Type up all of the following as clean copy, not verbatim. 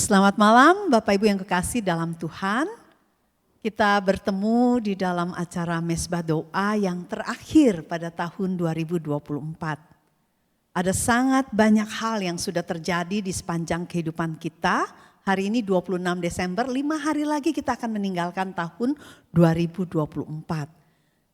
Selamat malam Bapak Ibu yang kekasih dalam Tuhan. Kita bertemu di dalam acara Mesbah Doa yang terakhir pada tahun 2024. Ada sangat banyak hal yang sudah terjadi di sepanjang kehidupan kita. Hari ini 26 Desember, 5 hari lagi kita akan meninggalkan tahun 2024.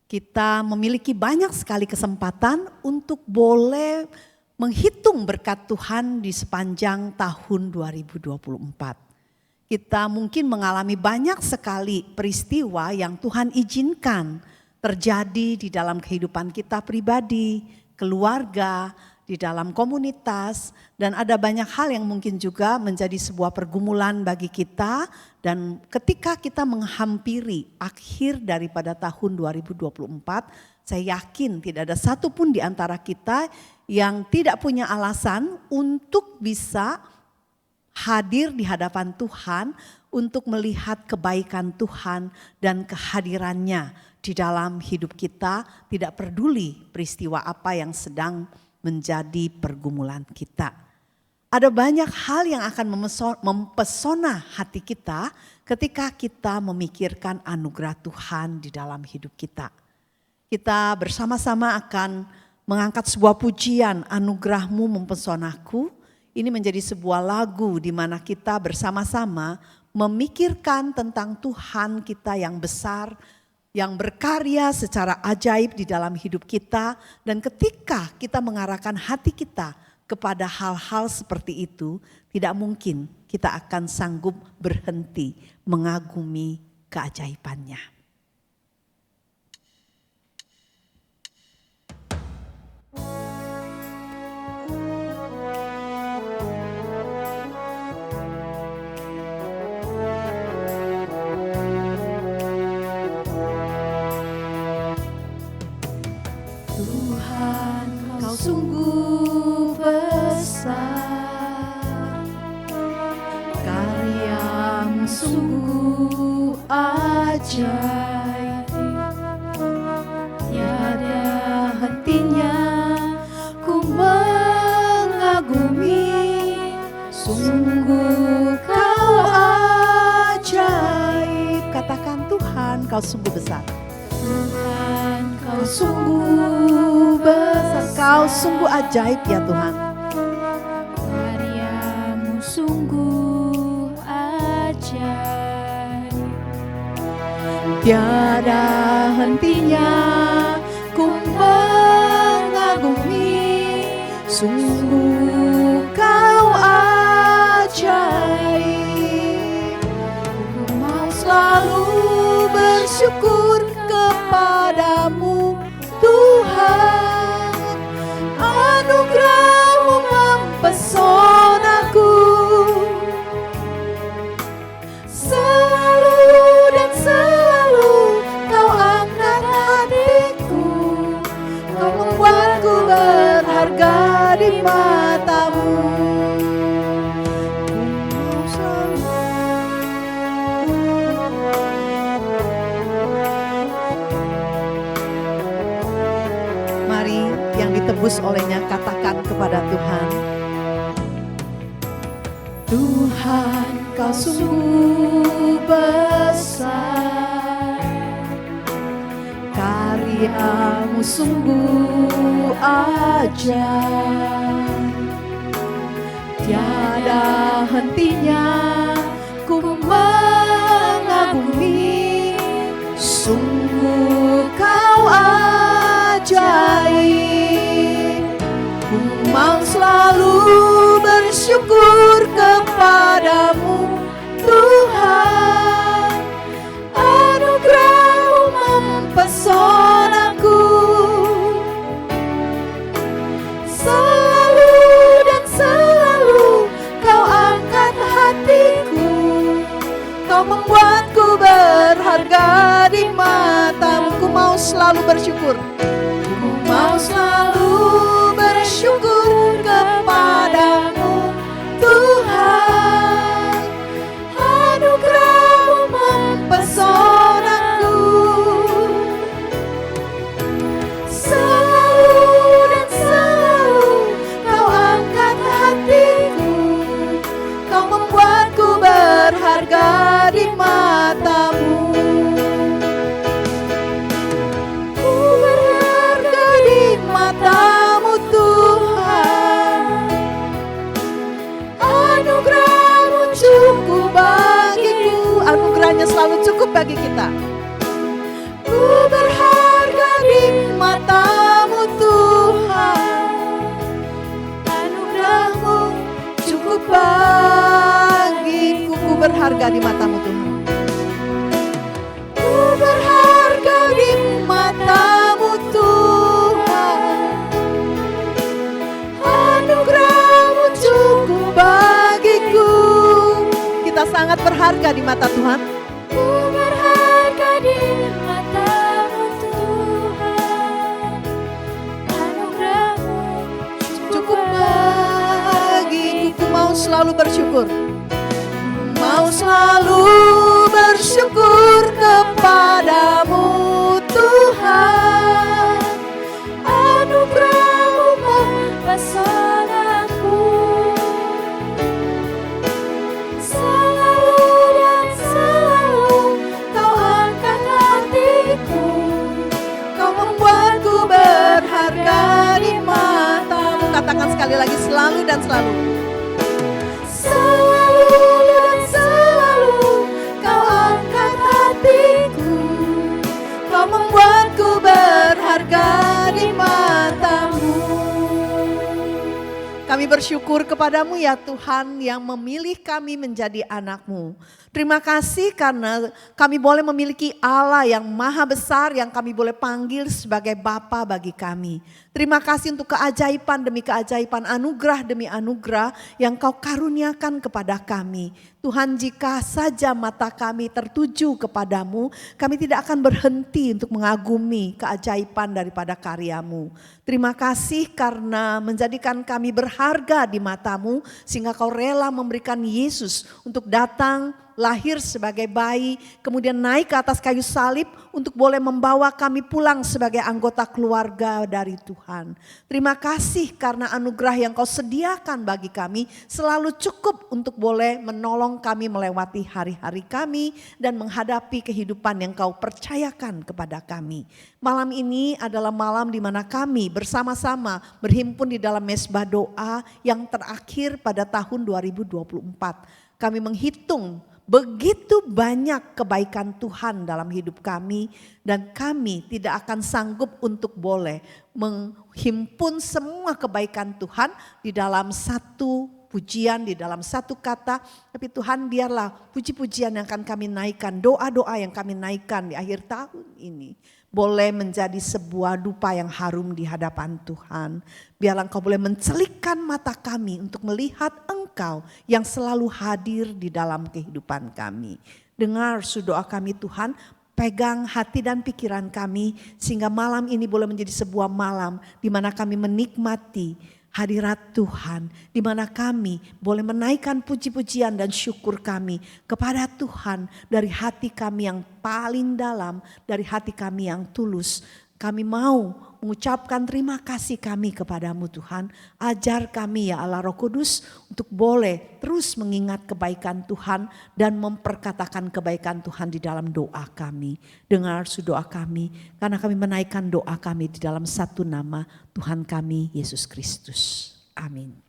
Kita memiliki banyak sekali kesempatan untuk boleh menghitung berkat Tuhan di sepanjang tahun 2024. Kita mungkin mengalami banyak sekali peristiwa yang Tuhan izinkan terjadi di dalam kehidupan kita pribadi, keluarga, di dalam komunitas, dan ada banyak hal yang mungkin juga menjadi sebuah pergumulan bagi kita. Dan ketika kita menghampiri akhir daripada tahun 2024, saya yakin tidak ada satupun di antara kita yang tidak punya alasan untuk bisa hadir di hadapan Tuhan untuk melihat kebaikan Tuhan dan kehadirannya di dalam hidup kita, tidak peduli peristiwa apa yang sedang menjadi pergumulan kita. Ada banyak hal yang akan mempesona hati kita ketika kita memikirkan anugerah Tuhan di dalam hidup kita. Kita bersama-sama akan mengangkat sebuah pujian, anugerahmu mempesonaku. Ini menjadi sebuah lagu di mana kita bersama-sama memikirkan tentang Tuhan kita yang besar, yang berkarya secara ajaib di dalam hidup kita. Dan ketika kita mengarahkan hati kita kepada hal-hal seperti itu, tidak mungkin kita akan sanggup berhenti mengagumi keajaibannya. Sungguh besar, karyamu sungguh ajaib, tiada hentinya ku mengagumi, sungguh kau ajaib. Katakan Tuhan, kau sungguh besar. Tuhan, kau sungguh besar, kau sungguh ajaib ya Tuhan. Karyamu sungguh ajaib, tiada hentinya ku mengagumi, sungguh kau ajaib. Ku mau selalu bersyukur kepadamu Tuhan, anugerahmu mempesonaku, selalu dan selalu kau angkat hatiku, kau membuatku berharga di matamu. Tebus olehnya, katakan kepada Tuhan. Tuhan, kau sungguh besar, karyamu sungguh ajaib, tiada hentinya ku mengagumi, sungguh kau ajaib. Ku mau selalu bersyukur kepadamu Tuhan, anugerahmu mempesonaku, selalu dan selalu kau angkat hatiku, kau membuatku berharga di matamu. Ku mau selalu bersyukur, ku mau selalu bersyukur kepadamu Tuhan, anugerahmu mempesonaku, selalu dan selalu kau angkat hatiku, kau membuatku bagi kita. Ku berharga di mata-Mu Tuhan, anugerah-Mu cukup bagiku. Ku berharga di mata-Mu Tuhan. Ku berharga di mata-Mu Tuhan, anugerah-Mu cukup bagiku. Kita sangat berharga di mata Tuhan. Ku berharga di mata-Mu Tuhan, anugerah-Mu Cukup bagiku. Ku mau selalu bersyukur. mau selalu bersyukur kepadamu Tuhan, anugerah-Mu mempesonakku, selalu dan selalu Kau angkat hatiku, Kau membuatku berharga di mata-Mu. Katakan sekali lagi, selalu dan selalu. Selalu dan selalu Kau angkat hatiku, Kau membuatku berharga di mata-Mu. Kami bersyukur kepadamu ya Tuhan yang memilih kami menjadi anak-Mu. Terima kasih karena kami boleh memiliki Allah yang maha besar yang kami boleh panggil sebagai Bapa bagi kami. Terima kasih untuk keajaiban demi keajaiban, anugerah demi anugerah yang Kau karuniakan kepada kami. Tuhan, jika saja mata kami tertuju kepadamu, kami tidak akan berhenti untuk mengagumi keajaiban daripada karya-Mu. Terima kasih karena menjadikan kami berharga di mata-Mu, sehingga Kau rela memberikan Yesus untuk datang, lahir sebagai bayi, kemudian naik ke atas kayu salib untuk boleh membawa kami pulang sebagai anggota keluarga dari Tuhan. Terima kasih karena anugerah yang Kau sediakan bagi kami selalu cukup untuk boleh menolong kami melewati hari-hari kami dan menghadapi kehidupan yang Kau percayakan kepada kami. Malam ini adalah malam di mana kami bersama-sama berhimpun di dalam mezbah doa yang terakhir pada tahun 2024. Kami menghitung begitu banyak kebaikan Tuhan dalam hidup kami dan kami tidak akan sanggup untuk boleh menghimpun semua kebaikan Tuhan di dalam satu pujian, di dalam satu kata. Tapi Tuhan, biarlah puji-pujian yang akan kami naikkan, doa-doa yang kami naikkan di akhir tahun ini boleh menjadi sebuah dupa yang harum di hadapan Tuhan. Biarlah Engkau boleh mencelikkan mata kami untuk melihat Engkau yang selalu hadir di dalam kehidupan kami. Dengar doa kami Tuhan, pegang hati dan pikiran kami sehingga malam ini boleh menjadi sebuah malam di mana kami menikmati hadirat Tuhan, di mana kami boleh menaikkan puji-pujian dan syukur kami kepada Tuhan dari hati kami yang paling dalam, dari hati kami yang tulus. Kami mau mengucapkan terima kasih kami kepadamu Tuhan. Ajar kami ya Allah Roh Kudus untuk boleh terus mengingat kebaikan Tuhan dan memperkatakan kebaikan Tuhan di dalam doa kami. Dengar doa kami karena kami menaikkan doa kami di dalam satu nama Tuhan kami Yesus Kristus. Amin.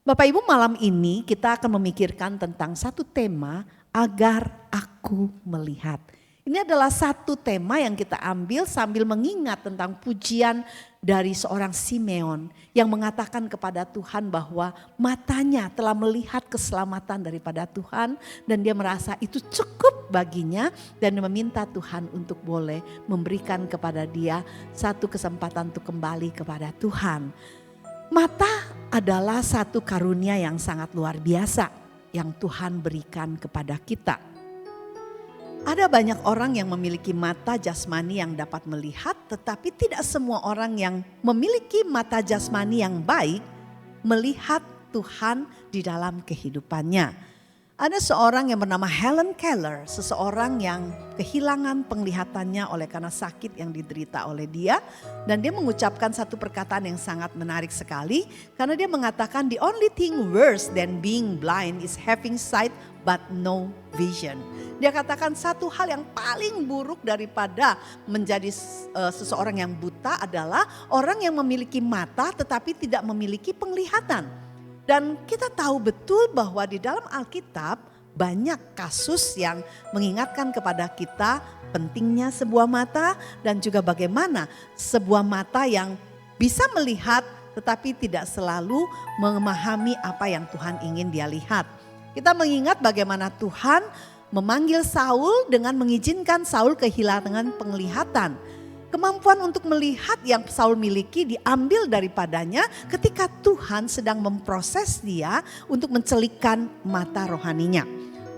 Bapak Ibu, malam ini kita akan memikirkan tentang satu tema, agar aku melihat. Ini adalah satu tema yang kita ambil sambil mengingat tentang pujian dari seorang Simeon yang mengatakan kepada Tuhan bahwa matanya telah melihat keselamatan daripada Tuhan dan dia merasa itu cukup baginya dan meminta Tuhan untuk boleh memberikan kepada dia satu kesempatan untuk kembali kepada Tuhan. Mata adalah satu karunia yang sangat luar biasa yang Tuhan berikan kepada kita. Ada banyak orang yang memiliki mata jasmani yang dapat melihat, tetapi tidak semua orang yang memiliki mata jasmani yang baik melihat Tuhan di dalam kehidupannya. Ada seorang yang bernama Helen Keller, seseorang yang kehilangan penglihatannya oleh karena sakit yang diderita oleh dia. Dan dia mengucapkan satu perkataan yang sangat menarik sekali, karena dia mengatakan the only thing worse than being blind is having sight but no vision. Dia katakan satu hal yang paling buruk daripada menjadi seseorang yang buta adalah orang yang memiliki mata tetapi tidak memiliki penglihatan. Dan kita tahu betul bahwa di dalam Alkitab banyak kasus yang mengingatkan kepada kita pentingnya sebuah mata dan juga bagaimana sebuah mata yang bisa melihat tetapi tidak selalu memahami apa yang Tuhan ingin dia lihat. Kita mengingat bagaimana Tuhan memanggil Saul dengan mengizinkan Saul kehilangan penglihatan. Kemampuan untuk melihat yang Saul miliki diambil daripadanya ketika Tuhan sedang memproses dia untuk mencelikkan mata rohaninya.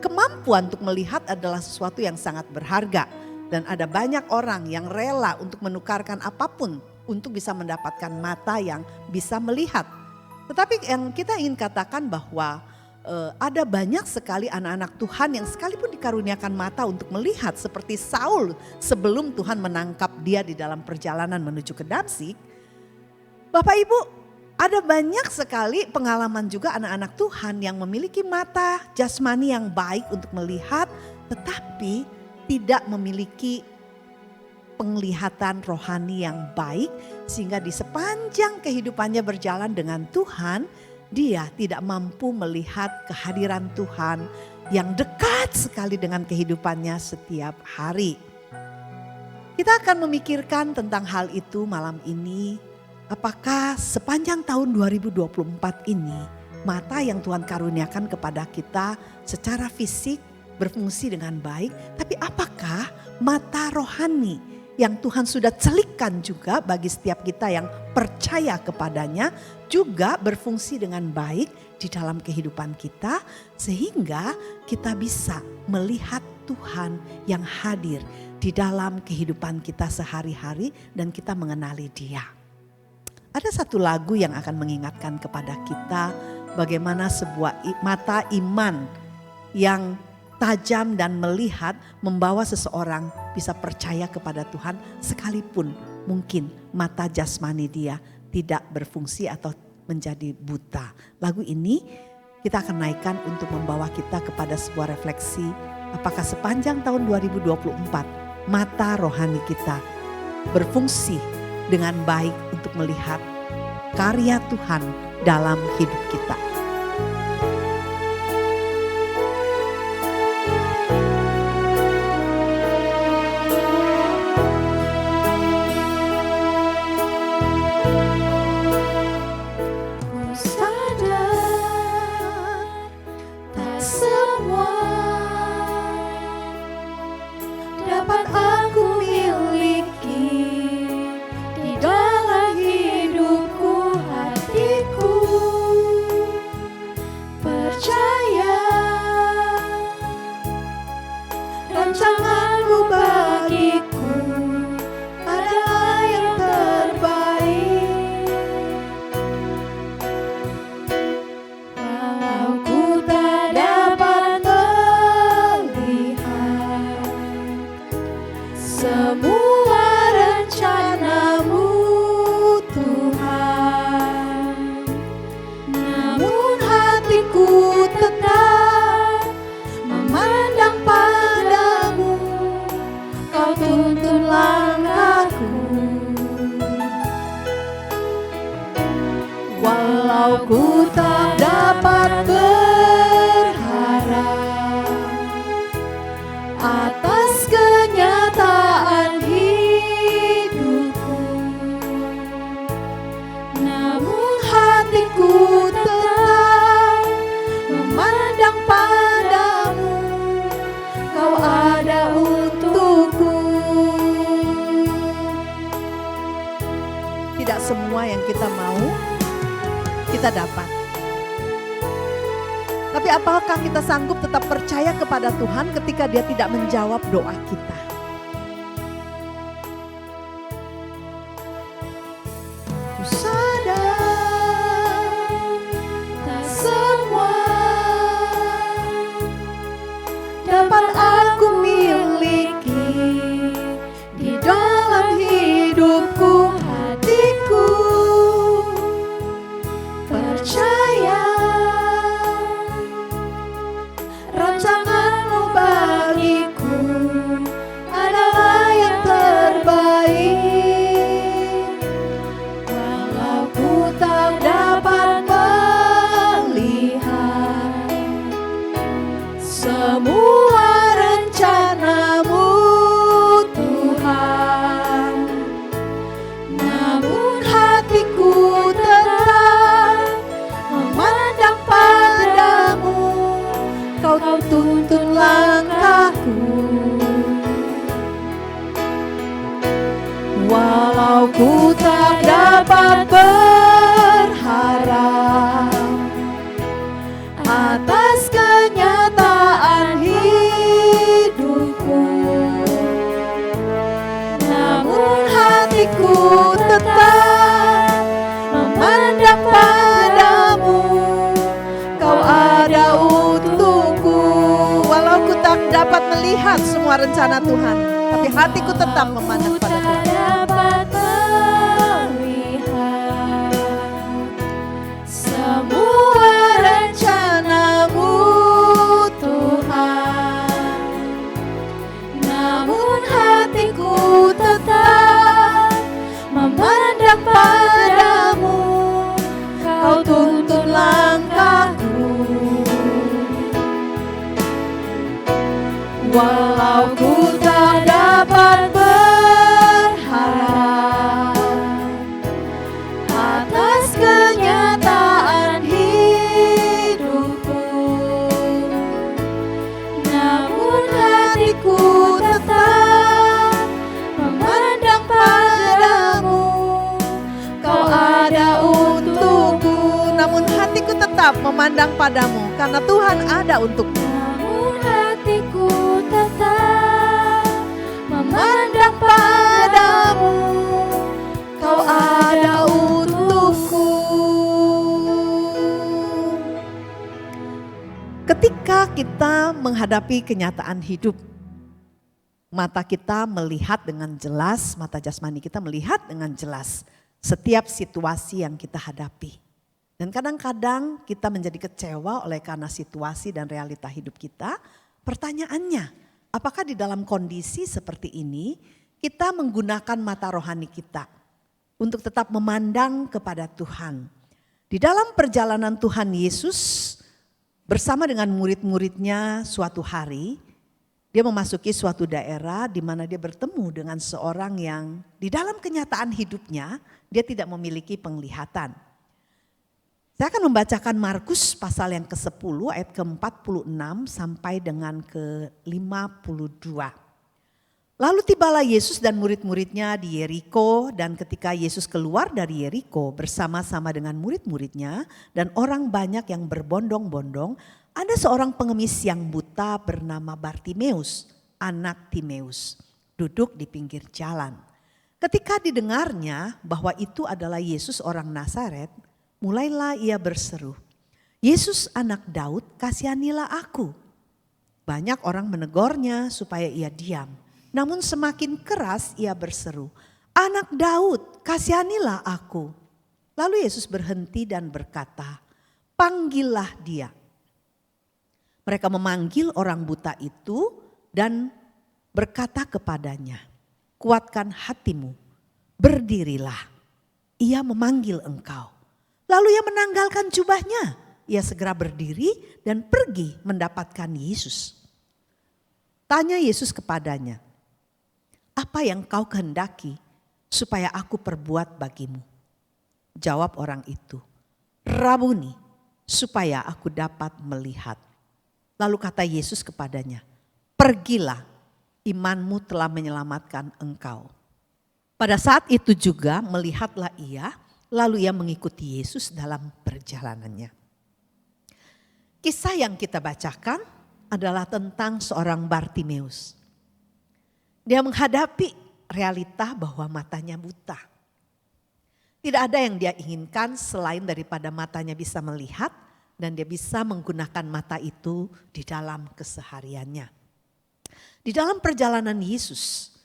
Kemampuan untuk melihat adalah sesuatu yang sangat berharga. Dan ada banyak orang yang rela untuk menukarkan apapun untuk bisa mendapatkan mata yang bisa melihat. Tetapi yang kita ingin katakan bahwa ada banyak sekali anak-anak Tuhan yang sekalipun dikaruniakan mata untuk melihat seperti Saul sebelum Tuhan menangkap dia di dalam perjalanan menuju ke Damsyik. Bapak Ibu, ada banyak sekali pengalaman juga anak-anak Tuhan yang memiliki mata jasmani yang baik untuk melihat tetapi tidak memiliki penglihatan rohani yang baik sehingga di sepanjang kehidupannya berjalan dengan Tuhan dia tidak mampu melihat kehadiran Tuhan yang dekat sekali dengan kehidupannya setiap hari. Kita akan memikirkan tentang hal itu malam ini. Apakah sepanjang tahun 2024 ini mata yang Tuhan karuniakan kepada kita secara fisik berfungsi dengan baik. Tapi apakah mata rohani yang Tuhan sudah celikkan juga bagi setiap kita yang percaya kepadanya juga berfungsi dengan baik di dalam kehidupan kita sehingga kita bisa melihat Tuhan yang hadir di dalam kehidupan kita sehari-hari dan kita mengenali Dia. Ada satu lagu yang akan mengingatkan kepada kita bagaimana sebuah mata iman yang tajam dan melihat membawa seseorang bisa percaya kepada Tuhan sekalipun mungkin mata jasmani dia tidak berfungsi atau menjadi buta. Lagu ini kita akan naikkan untuk membawa kita kepada sebuah refleksi apakah sepanjang tahun 2024 mata rohani kita berfungsi dengan baik untuk melihat karya Tuhan dalam hidup kita. Ku tak dapat berharap atas kenyataan hidupku, namun hatiku tetap memandang padamu, kau ada untukku. Tidak semua yang kita mau kita dapat. Tapi apakah kita sanggup tetap percaya kepada Tuhan ketika Dia tidak menjawab doa kita? Ku sadar tak semua dapat aku miliki di dalam hidupku, hatiku percaya rancanganmu bagiku padamu, Kau ada untukku. Walau ku tak dapat melihat semua rencana Tuhan, tapi hatiku tetap memandang Ku pada tak Tuhan. dapat melihat semua rencana-Mu, Tuhan, namun hatiku tetap memandang padamu. Kau tuntun langkahku, walau ku tak dapat berharap atas kenyataan hidupku, namun hatiku tetap memandang padamu. Kau ada untukku, Namun hatiku tetap memandang padamu, karena Tuhan ada untukmu. namun hatiku tetap memandang padamu. Kau ada untukku. Ketika kita menghadapi kenyataan hidup, mata kita melihat dengan jelas, mata jasmani kita melihat dengan jelas setiap situasi yang kita hadapi. Dan kadang-kadang kita menjadi kecewa oleh karena situasi dan realita hidup kita. Pertanyaannya, apakah di dalam kondisi seperti ini kita menggunakan mata rohani kita untuk tetap memandang kepada Tuhan? Di dalam perjalanan Tuhan Yesus bersama dengan murid-muridnya suatu hari, dia memasuki suatu daerah di mana dia bertemu dengan seorang yang di dalam kenyataan hidupnya dia tidak memiliki penglihatan. Saya akan membacakan Markus pasal yang ke-10 ayat ke-46 sampai dengan ke-52. Lalu tibalah Yesus dan murid-muridnya di Yeriko, dan ketika Yesus keluar dari Yeriko bersama-sama dengan murid-muridnya dan orang banyak yang berbondong-bondong, ada seorang pengemis yang buta bernama Bartimeus, anak Timeus, duduk di pinggir jalan. Ketika didengarnya bahwa itu adalah Yesus orang Nazaret, mulailah ia berseru, "Yesus anak Daud, kasihanilah aku." Banyak orang menegurnya supaya ia diam. Namun semakin keras ia berseru, "Anak Daud, kasihanilah aku." Lalu Yesus berhenti dan berkata, "Panggillah dia." Mereka memanggil orang buta itu dan berkata kepadanya, "Kuatkan hatimu, berdirilah, ia memanggil engkau." Lalu ia menanggalkan jubahnya, ia segera berdiri dan pergi mendapatkan Yesus. Tanya Yesus kepadanya, "Apa yang kau kehendaki supaya aku perbuat bagimu?" Jawab orang itu, "Rabuni, supaya aku dapat melihat." Lalu kata Yesus kepadanya, "Pergilah, imanmu telah menyelamatkan engkau." Pada saat itu juga melihatlah ia, lalu ia mengikuti Yesus dalam perjalanannya. Kisah yang kita bacakan adalah tentang seorang Bartimeus. Dia menghadapi realita bahwa matanya buta. Tidak ada yang dia inginkan selain daripada matanya bisa melihat dan dia bisa menggunakan mata itu di dalam kesehariannya. Di dalam perjalanan Yesus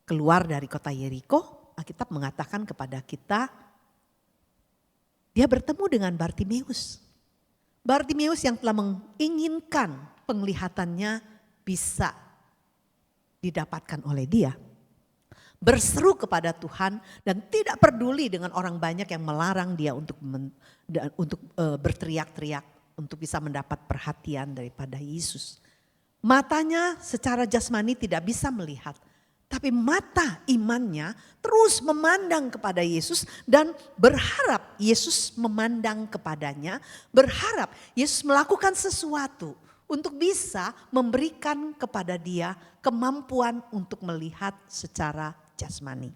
keluar dari kota Yeriko, Alkitab mengatakan kepada kita, dia bertemu dengan Bartimeus. Bartimeus yang telah menginginkan penglihatannya bisa didapatkan oleh dia. Berseru kepada Tuhan dan tidak peduli dengan orang banyak yang melarang dia untuk berteriak-teriak untuk bisa mendapat perhatian daripada Yesus. Matanya secara jasmani tidak bisa melihat. Tapi mata imannya terus memandang kepada Yesus dan berharap Yesus memandang kepadanya. Berharap Yesus melakukan sesuatu untuk bisa memberikan kepada dia kemampuan untuk melihat secara jasmani.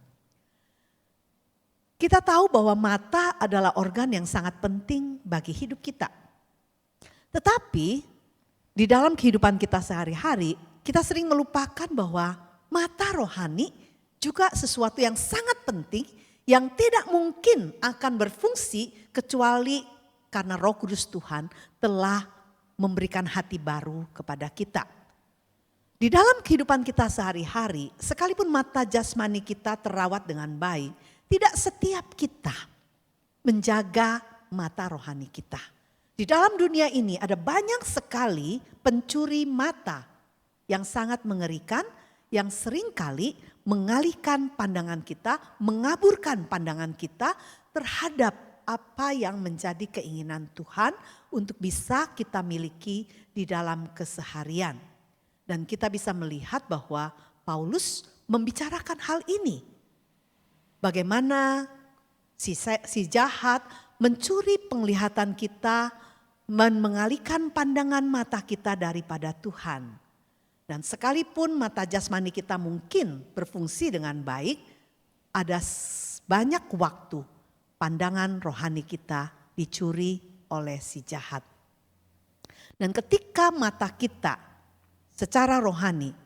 Kita tahu bahwa mata adalah organ yang sangat penting bagi hidup kita. Tetapi di dalam kehidupan kita sehari-hari kita sering melupakan bahwa mata rohani juga sesuatu yang sangat penting yang tidak mungkin akan berfungsi kecuali karena Roh Kudus Tuhan telah memberikan hati baru kepada kita. Di dalam kehidupan kita sehari-hari, sekalipun mata jasmani kita terawat dengan baik, tidak setiap kita menjaga mata rohani kita. Di dalam dunia ini ada banyak sekali pencuri mata yang sangat mengerikan, yang seringkali mengalihkan pandangan kita, mengaburkan pandangan kita terhadap apa yang menjadi keinginan Tuhan untuk bisa kita miliki di dalam keseharian. Dan kita bisa melihat bahwa Paulus membicarakan hal ini. Bagaimana si jahat mencuri penglihatan kita, mengalihkan pandangan mata kita daripada Tuhan. Dan sekalipun mata jasmani kita mungkin berfungsi dengan baik, ada banyak waktu pandangan rohani kita dicuri oleh si jahat. Dan ketika mata kita secara rohani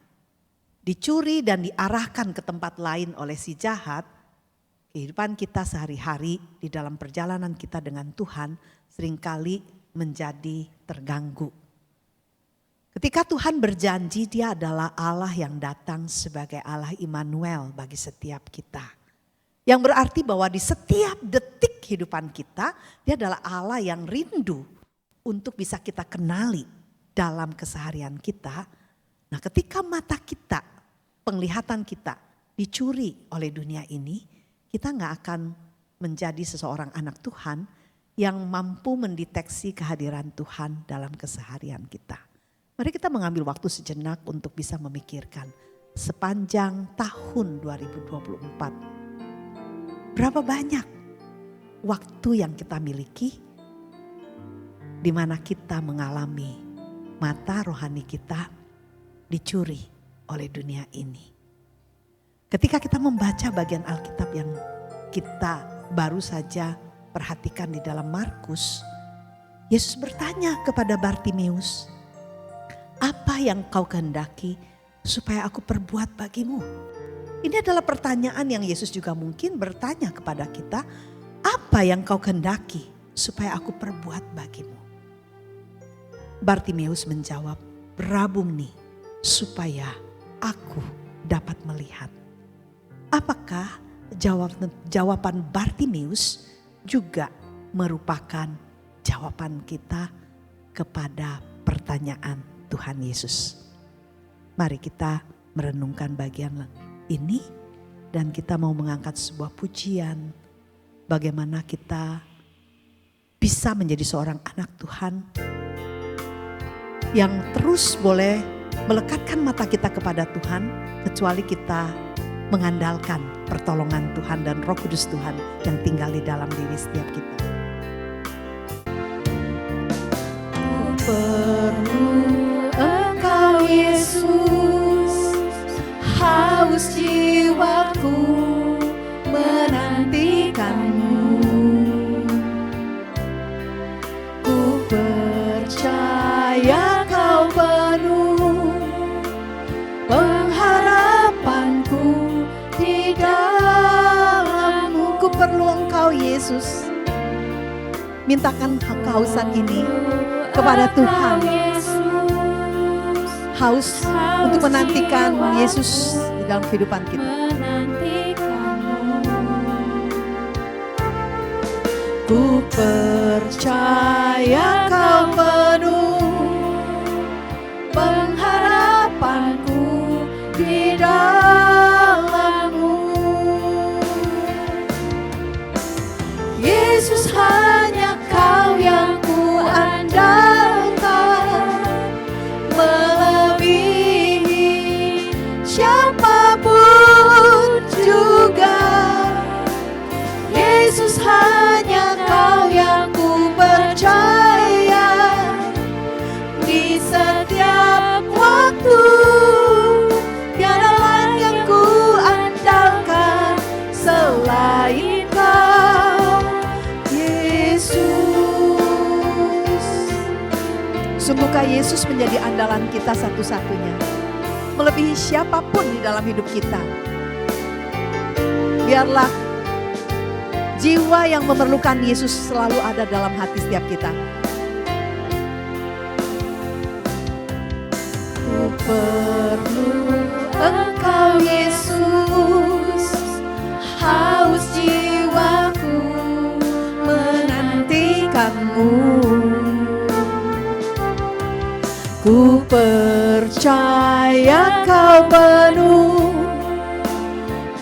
dicuri dan diarahkan ke tempat lain oleh si jahat, kehidupan kita sehari-hari di dalam perjalanan kita dengan Tuhan seringkali menjadi terganggu. Ketika Tuhan berjanji, Dia adalah Allah yang datang sebagai Allah Immanuel bagi setiap kita. Yang berarti bahwa di setiap detik kehidupan kita, Dia adalah Allah yang rindu untuk bisa kita kenali dalam keseharian kita. Nah, ketika mata kita, penglihatan kita dicuri oleh dunia ini, kita gak akan menjadi seseorang anak Tuhan yang mampu mendeteksi kehadiran Tuhan dalam keseharian kita. Mari kita mengambil waktu sejenak untuk bisa memikirkan sepanjang tahun 2024. Berapa banyak waktu yang kita miliki di mana kita mengalami mata rohani kita dicuri oleh dunia ini. Ketika kita membaca bagian Alkitab yang kita baru saja perhatikan di dalam Markus, Yesus bertanya kepada Bartimeus, "Apa yang kau kehendaki supaya aku perbuat bagimu?" Ini adalah pertanyaan yang Yesus juga mungkin bertanya kepada kita, "Apa yang kau kehendaki supaya aku perbuat bagimu?" Bartimeus menjawab, "Rabuni, supaya aku dapat melihat." Apakah jawaban Bartimeus juga merupakan jawaban kita kepada pertanyaan Tuhan Yesus? Mari kita merenungkan bagian ini dan kita mau mengangkat sebuah pujian. Bagaimana kita bisa menjadi seorang anak Tuhan yang terus boleh melekatkan mata kita kepada Tuhan, kecuali kita mengandalkan pertolongan Tuhan dan Roh Kudus Tuhan yang tinggal di dalam diri setiap kita. Ku perlu Engkau Yesus, haus jiwaku menantikanmu. Ku percaya Kau penuh pengharapanku di dalam-Mu. Ku perlu Engkau Yesus. Mintakan kehausan ini kepada Tuhan. Haus untuk menantikan Yesus di dalam kehidupan kita. Ku percaya Kau penuh pengharapanku di dalam-Mu. Yesus, hanya Kau yang ku andalkan, melebihi siapapun juga. Yesus, hanya Kau yang ku percaya di setiap waktu. Tiada lain yang ku andalkan selain Kau, Yesus. Sungguhkah Yesus menjadi andalan kita satu-satunya, melebihi siapapun di dalam hidup kita. Biarlah Jiwa yang memerlukan Yesus selalu ada dalam hati setiap kita. Ku perlu Engkau Yesus, haus jiwaku menantikanmu. Ku percaya Kau penuh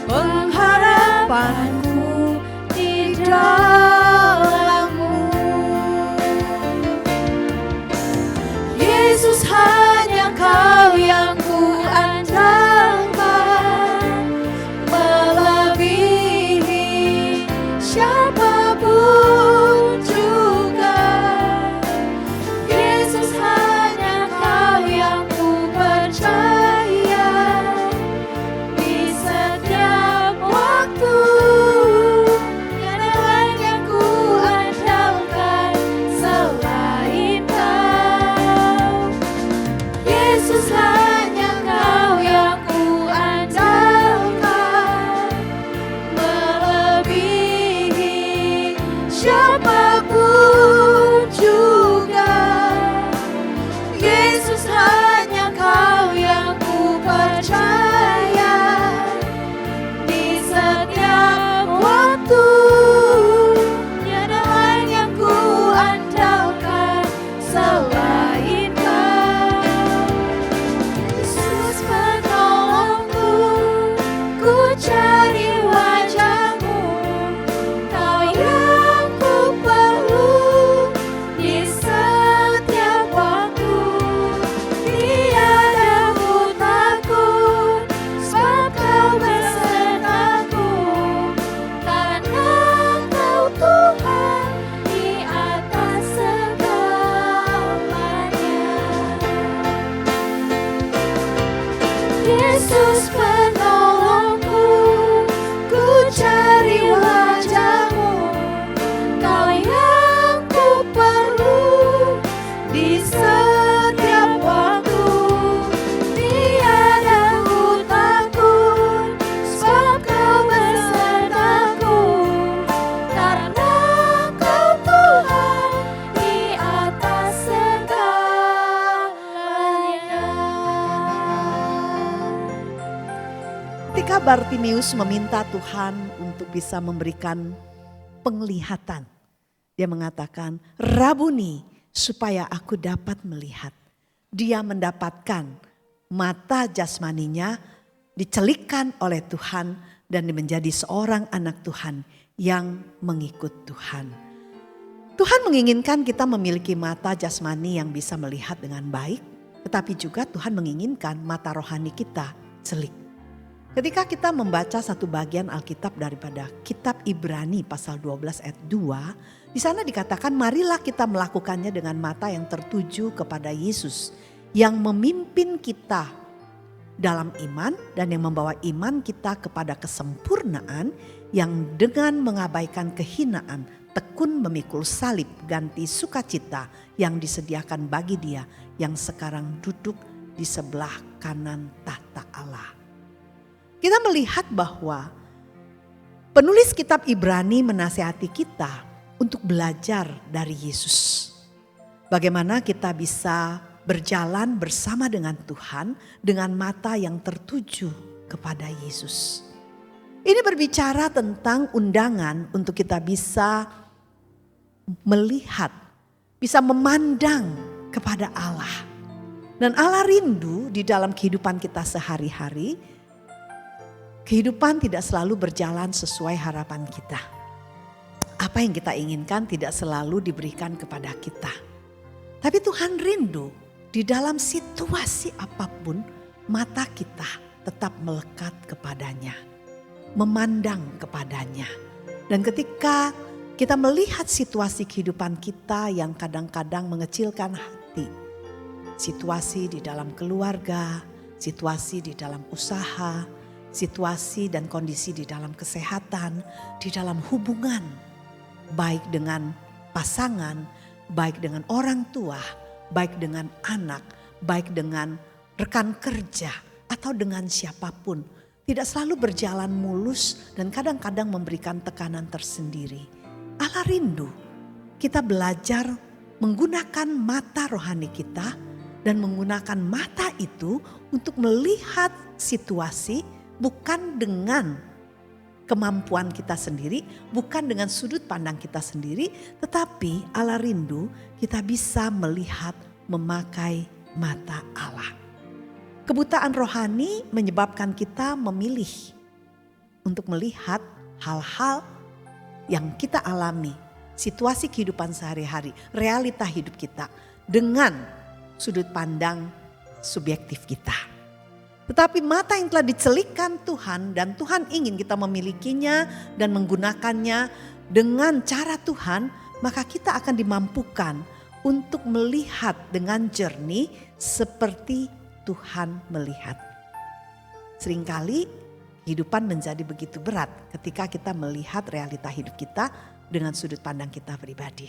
pengharapanku di dalam-Mu. Yesus, hanya Kau yang ku andalkan, melebihi siapapun juga. Yesus, hanya Kau yang ku percaya di setiap waktu. Tiada lain yang ku andalkan selain Kau. Yesus, hanya Kau yang ku andalkan, melebihi siapapun juga. Yesus, hanya Kau yang ku percaya di setiap waktu. Tiada lain yang ku andalkan selain Kau. Yesus, penolongku, ku cari wajah-Mu. Kau yang ku perlu di setiap waktu. Tiada ku takut, sebab Kau besertaku. Karena Kau Tuhan di atas segalanya. Yesus, penolongku, ku cari wajah-Mu. Kau yang ku perlu di setiap waktu. Tiada ku takut, sebab Kau besertaku. Karena Kau Tuhan di atas segalanya. Ketika Bartimeus meminta Tuhan untuk bisa memberikan penglihatan, dia mengatakan, "Rabuni, supaya aku dapat melihat." Dia mendapatkan mata jasmaninya dicelikkan oleh Tuhan dan menjadi seorang anak Tuhan yang mengikut Tuhan. Tuhan menginginkan kita memiliki mata jasmani yang bisa melihat dengan baik, tetapi juga Tuhan menginginkan mata rohani kita celik. Ketika kita membaca satu bagian Alkitab daripada kitab Ibrani pasal 12 ayat 2, di sana dikatakan marilah kita melakukannya dengan mata yang tertuju kepada Yesus yang memimpin kita dalam iman dan yang membawa iman kita kepada kesempurnaan, yang dengan mengabaikan kehinaan tekun memikul salib ganti sukacita yang disediakan bagi Dia yang sekarang duduk di sebelah kanan tahta Allah. Kita melihat bahwa penulis kitab Ibrani menasihati kita untuk belajar dari Yesus. Bagaimana kita bisa berjalan bersama dengan Tuhan dengan mata yang tertuju kepada Yesus. Ini berbicara tentang undangan untuk kita bisa melihat, bisa memandang kepada Allah. Dan Allah rindu di dalam kehidupan kita sehari-hari. Kehidupan tidak selalu berjalan sesuai harapan kita. Apa yang kita inginkan tidak selalu diberikan kepada kita. Tapi Tuhan rindu di dalam situasi apapun mata kita tetap melekat kepadanya. Memandang kepadanya. Dan ketika kita melihat situasi kehidupan kita yang kadang-kadang mengecilkan hati. Situasi di dalam keluarga, situasi di dalam usaha, situasi dan kondisi di dalam kesehatan, di dalam hubungan, baik dengan pasangan, baik dengan orang tua, baik dengan anak, baik dengan rekan kerja, atau dengan siapapun. tidak selalu berjalan mulus dan kadang-kadang memberikan tekanan tersendiri. Allah rindu kita belajar menggunakan mata rohani kita dan menggunakan mata itu untuk melihat situasi bukan dengan kemampuan kita sendiri, bukan dengan sudut pandang kita sendiri, tetapi Allah rindu kita bisa melihat memakai mata Allah. Kebutaan rohani menyebabkan kita memilih untuk melihat hal-hal yang kita alami, situasi kehidupan sehari-hari, realita hidup kita dengan sudut pandang subjektif kita. Tetapi mata yang telah dicelikkan Tuhan dan Tuhan ingin kita memilikinya dan menggunakannya dengan cara Tuhan, maka kita akan dimampukan untuk melihat dengan jernih seperti Tuhan melihat. Seringkali kehidupan menjadi begitu berat ketika kita melihat realita hidup kita dengan sudut pandang kita pribadi.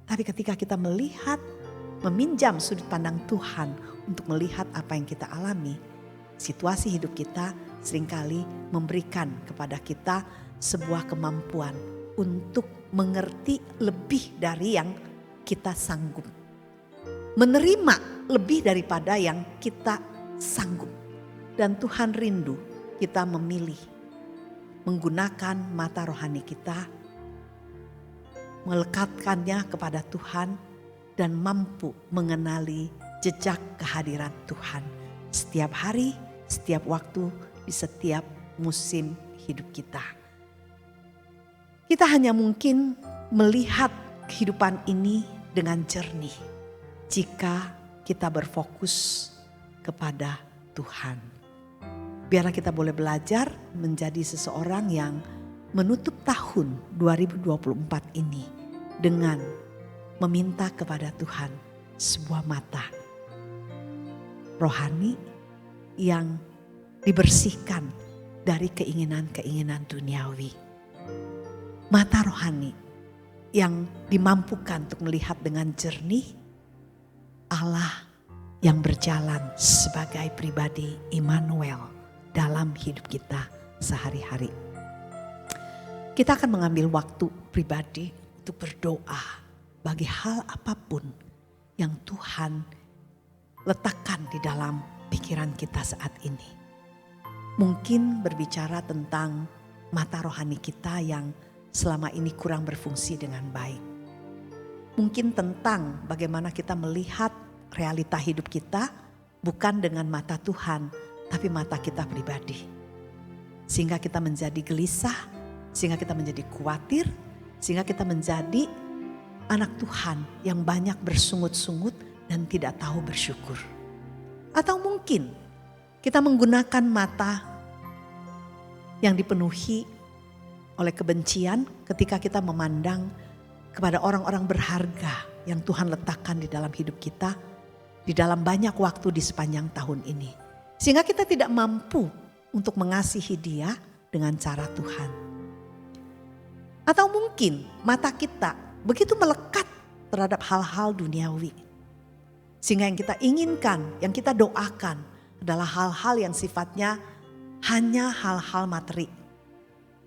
Tapi ketika kita melihat, meminjam sudut pandang Tuhan untuk melihat apa yang kita alami, situasi hidup kita seringkali memberikan kepada kita sebuah kemampuan untuk mengerti lebih dari yang kita sanggup. Menerima lebih daripada yang kita sanggup. Dan Tuhan rindu kita memilih menggunakan mata rohani kita, melekatkannya kepada Tuhan dan mampu mengenali jejak kehadiran Tuhan setiap hari, setiap waktu, di setiap musim hidup kita. Kita hanya mungkin melihat kehidupan ini dengan jernih jika kita berfokus kepada Tuhan. Biarlah kita boleh belajar menjadi seseorang yang menutup tahun 2024 ini dengan meminta kepada Tuhan sebuah mata rohani yang dibersihkan dari keinginan-keinginan duniawi. Mata rohani yang dimampukan untuk melihat dengan jernih Allah yang berjalan sebagai pribadi Immanuel dalam hidup kita sehari-hari. Kita akan mengambil waktu pribadi untuk berdoa bagi hal apapun yang Tuhan letakkan di dalam pikiran kita saat ini. Mungkin berbicara tentang mata rohani kita yang selama ini kurang berfungsi dengan baik. Mungkin tentang bagaimana kita melihat realita hidup kita bukan dengan mata Tuhan, tapi mata kita pribadi. Sehingga kita menjadi gelisah, sehingga kita menjadi khawatir, sehingga kita menjadi anak Tuhan yang banyak bersungut-sungut dan tidak tahu bersyukur. Atau mungkin kita menggunakan mata yang dipenuhi oleh kebencian ketika kita memandang kepada orang-orang berharga yang Tuhan letakkan di dalam hidup kita, di dalam banyak waktu di sepanjang tahun ini. Sehingga kita tidak mampu untuk mengasihi dia dengan cara Tuhan. Atau mungkin mata kita begitu melekat terhadap hal-hal duniawi. Sehingga yang kita inginkan, yang kita doakan adalah hal-hal yang sifatnya hanya hal-hal materi.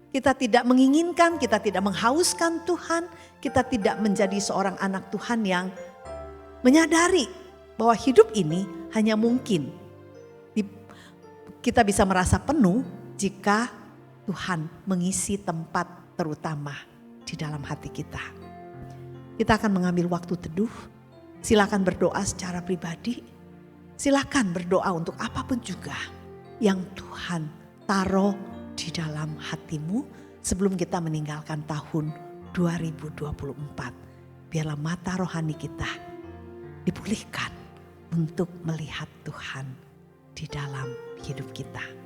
Kita tidak menginginkan, kita tidak menghauskan Tuhan, kita tidak menjadi seorang anak Tuhan yang menyadari bahwa hidup ini hanya mungkin kita bisa merasa penuh jika Tuhan mengisi tempat terutama di dalam hati kita. Kita akan mengambil waktu teduh, silakan berdoa secara pribadi, silakan berdoa untuk apapun juga yang Tuhan taruh di dalam hatimu sebelum kita meninggalkan tahun 2024. Biarlah mata rohani kita dipulihkan untuk melihat Tuhan di dalam hidup kita.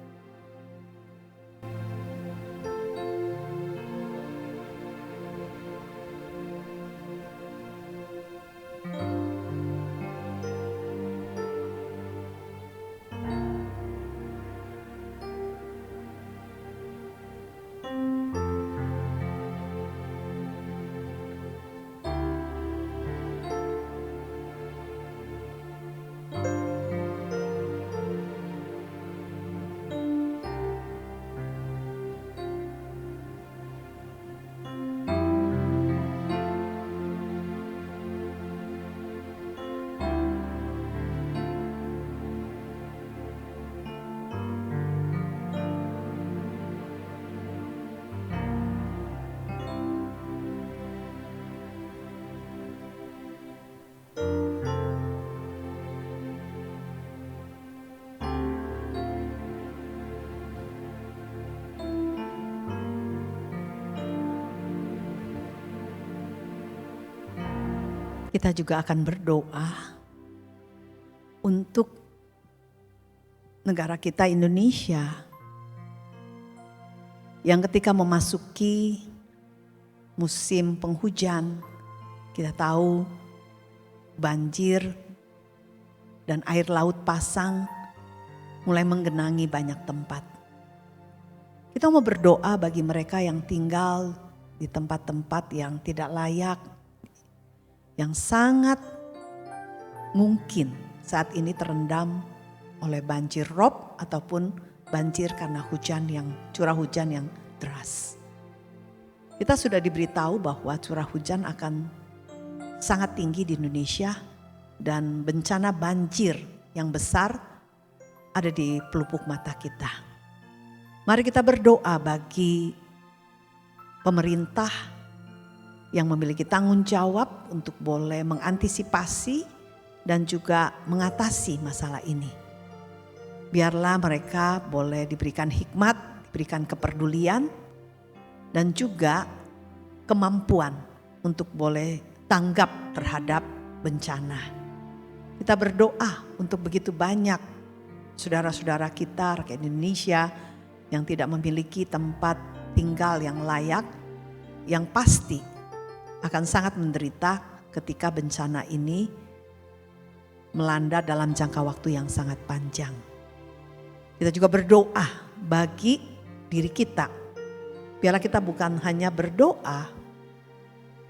kita juga akan berdoa untuk negara kita Indonesia yang ketika memasuki musim penghujan, kita tahu banjir dan air laut pasang mulai menggenangi banyak tempat. Kita mau berdoa bagi mereka yang tinggal di tempat-tempat yang tidak layak, yang sangat mungkin saat ini terendam oleh banjir rob ataupun banjir karena curah hujan yang deras. Kita sudah diberitahu bahwa curah hujan akan sangat tinggi di Indonesia dan bencana banjir yang besar ada di pelupuk mata kita. Mari kita berdoa bagi pemerintah yang memiliki tanggung jawab untuk boleh mengantisipasi dan juga mengatasi masalah ini. Biarlah mereka boleh diberikan hikmat, diberikan kepedulian, dan juga kemampuan untuk boleh tanggap terhadap bencana. Kita berdoa untuk begitu banyak saudara-saudara kita, rakyat Indonesia yang tidak memiliki tempat tinggal yang layak, yang pasti akan sangat menderita ketika bencana ini melanda dalam jangka waktu yang sangat panjang. Kita juga berdoa bagi diri kita. Biarlah kita bukan hanya berdoa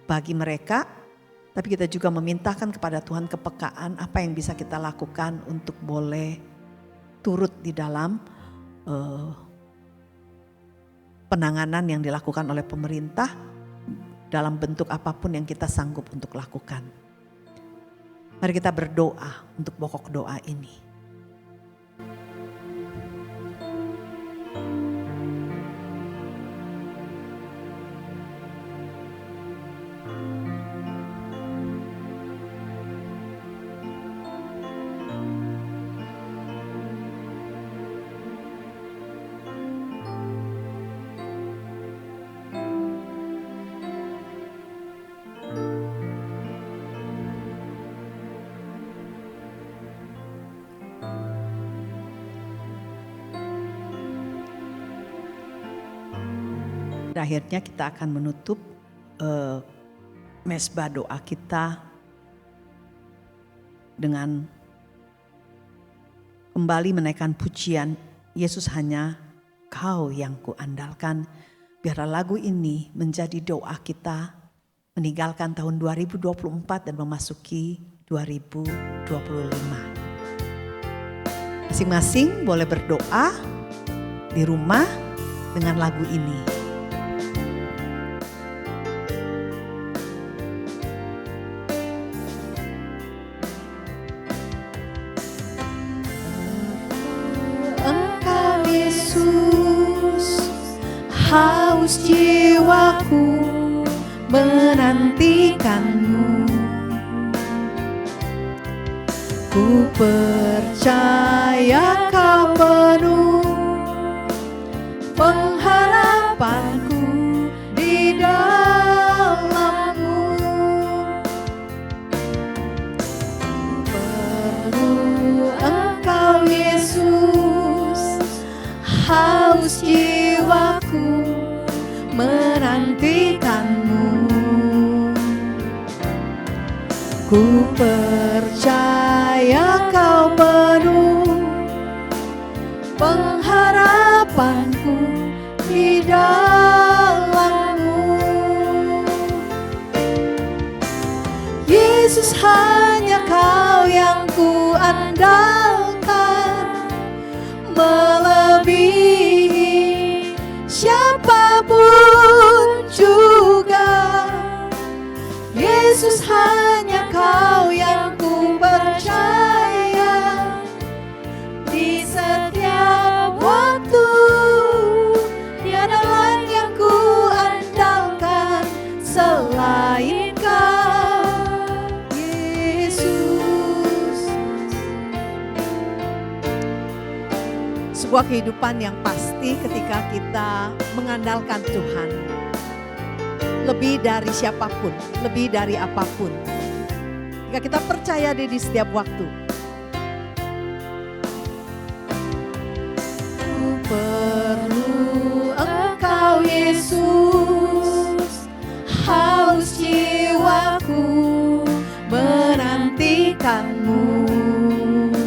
bagi mereka, tapi kita juga memintakan kepada Tuhan kepekaan apa yang bisa kita lakukan untuk boleh turut di dalam penanganan yang dilakukan oleh pemerintah dalam bentuk apapun yang kita sanggup untuk lakukan. Mari kita berdoa untuk pokok doa ini. Akhirnya kita akan menutup mesbah doa kita dengan kembali menaikkan pujian Yesus hanya Kau yang kuandalkan. Biarlah lagu ini menjadi doa kita meninggalkan tahun 2024 dan memasuki 2025. Masing-masing boleh berdoa di rumah dengan lagu ini. Haus jiwaku menantikanmu, ku percaya Kau penuh pengharapanku di dalam-Mu. Perlu Engkau Yesus, haus jiwaku menantikanmu, ku percaya Kau penuh pengharapanku di dalam-Mu. Yesus hanya Kau yang ku andalkan, melebihi siapapun juga. Yesus hanya Kau yang ku percaya di setiap waktu. Tiada lain yang ku andalkan selain Kau, Yesus. Sebuah kehidupan yang pasti ketika kita mengandalkan Tuhan. Lebih dari siapapun, lebih dari apapun. Jika kita percaya dia di setiap waktu. Ku perlu Engkau Yesus, haus jiwaku menantikanmu.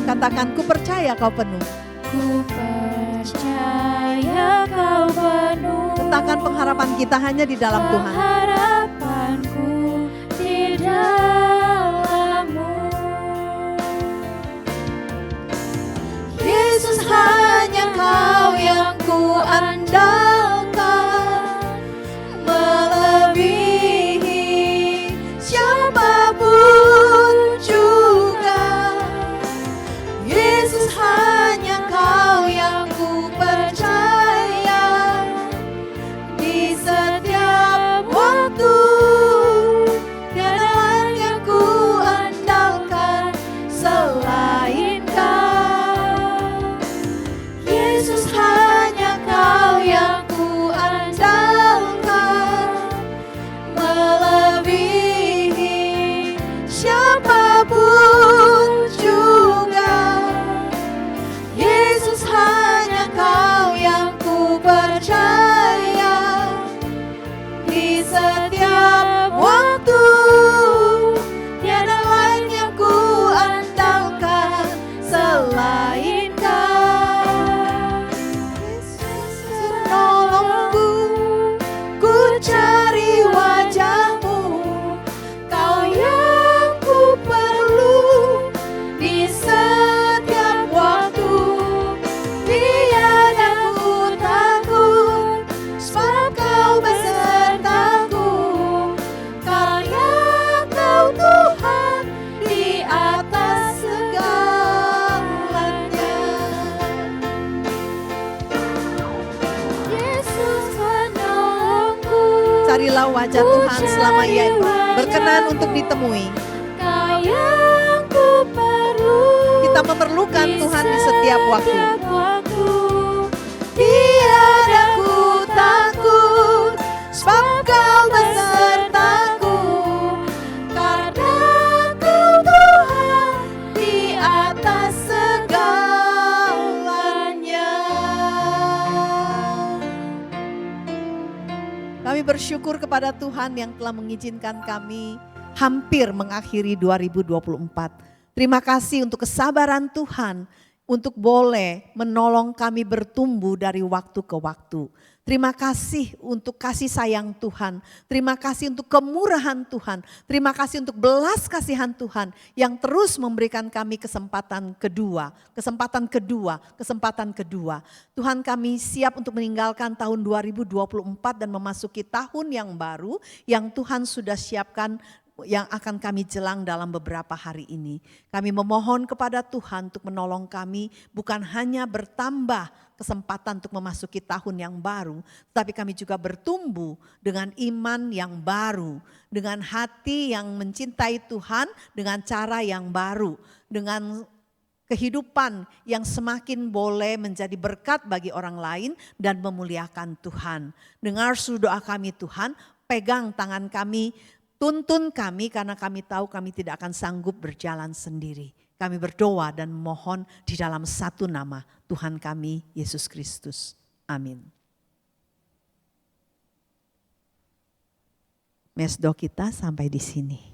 Katakan, ku percaya kau penuh. Ku percaya kau penuh. Letakkan pengharapan kita hanya di dalam Tuhan. Harapanku di dalam-Mu. Yesus, hanya Kau yang ku andalkan, melebihi siapapun juga. Yesus, hanya Kau yang ku percaya di setiap waktu. Tiada lain yang ku andalkan selain Kau. Yesus, hanya Kau yang ku andalkan, melebihi siapapun juga. Yesus, hanya Kau yang ku percaya di setiap waktu. Tiada lain yang ku andalkan selain Kau. Yesus, menolongku, ku cari wajah-Mu. Kau yang ku perlu di setiap waktu. Tiada ku takut, sebab Kau besertaku. Karena Kau Tuhan di atas segalanya. Yesus, penolongku, Carilah wajah Tuhan selama ia berkenan untuk ditemui. Kau yang ku perlu. Kita memerlukan Tuhan di setiap waktu. Tiada ku takut, sebab Kau besertaku. Karena Kau Tuhan di atas segalanya. Kami bersyukur kepada Tuhan yang telah mengizinkan kami hampir mengakhiri 2024. Terima kasih untuk kesabaran Tuhan untuk boleh menolong kami bertumbuh dari waktu ke waktu. Terima kasih untuk kasih sayang Tuhan. Terima kasih untuk kemurahan Tuhan. Terima kasih untuk belas kasihan Tuhan yang terus memberikan kami kesempatan kedua. Tuhan, kami siap untuk meninggalkan tahun 2024 dan memasuki tahun yang baru yang Tuhan sudah siapkan, yang akan kami jelang dalam beberapa hari ini. Kami memohon kepada Tuhan untuk menolong kami bukan hanya bertambah kesempatan untuk memasuki tahun yang baru, tetapi kami juga bertumbuh dengan iman yang baru, dengan hati yang mencintai Tuhan, dengan cara yang baru, dengan kehidupan yang semakin boleh menjadi berkat bagi orang lain dan memuliakan Tuhan. Dengar doa kami Tuhan, pegang tangan kami, tuntun kami karena kami tahu kami tidak akan sanggup berjalan sendiri. Kami berdoa dan memohon di dalam satu nama Tuhan kami Yesus Kristus. Amin. Mesdo kita sampai di sini.